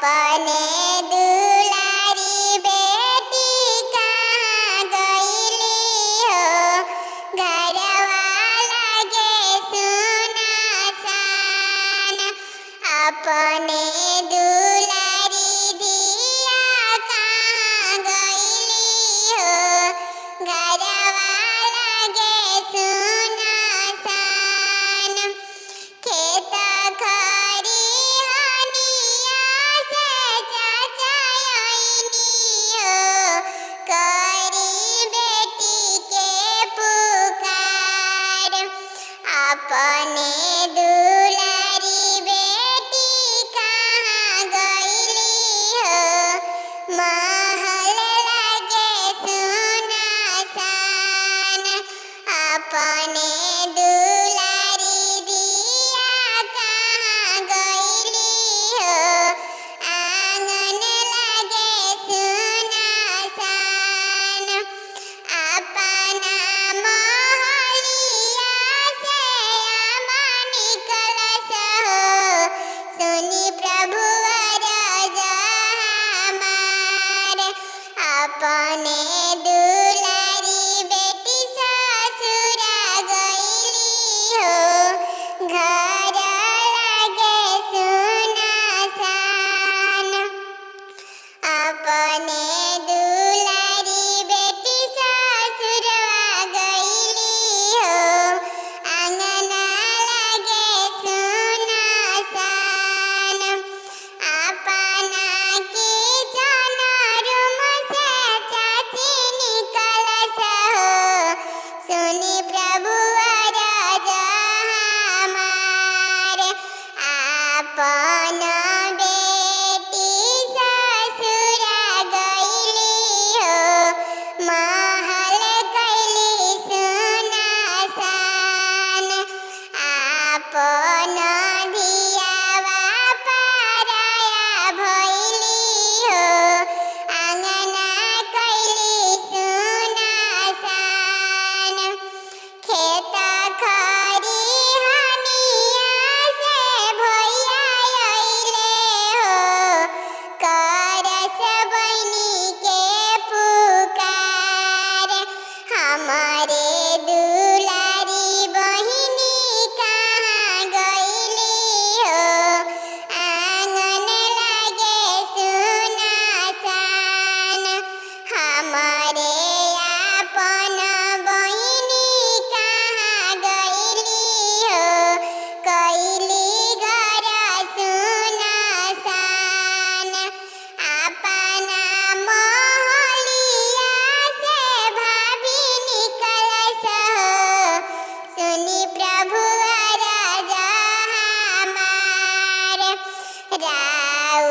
अपने दुलारी बेटी कहाँ गईली हो, घरवा लगे सुनसान। अपने दुलारी धिया कहाँ गईली हो, घरवा लगे सुनसान। खेत खरिहानिया से चचयनी हो, करी बेटी के पुकार। अपने दुलारी बेटी कहाँ गईली हो, महल लगे सुनसान। अपने दुलारी धिया कहाँ गईली हो, आंगन लगे सुनसान। अपना महलिया से अम्मा निकलस हो, सुनी प्रभु अरज हमार। अपने दुलारी बेटी ससुर गईली हो, घर लगे सुनसान। अपने दुलारी बेटी ससुर गईली हो, आंगन लगे सुनसान। अपना किचन रूम से चाची निकलस हो, सुनी प्रभु अरज हमार। अपन बेटी ससुर गईली हो, महल कैली सुनसान। अपन धियावा पराया भइली हो, आंगन कैली सुनसान। खेत खरिहानिया से भैया अइले हो, करस बहिनी के पुकार। हमारे दुलारी बहिनी कहाँ गईली हो, आंगन लगे सुनसान। हमारे अपन बहिनी कहाँ गईली हो, कैली घर सुनसान। अपना महलिया से भाभी निकलस हो, सुनी प्रभु अरज हमार। राउ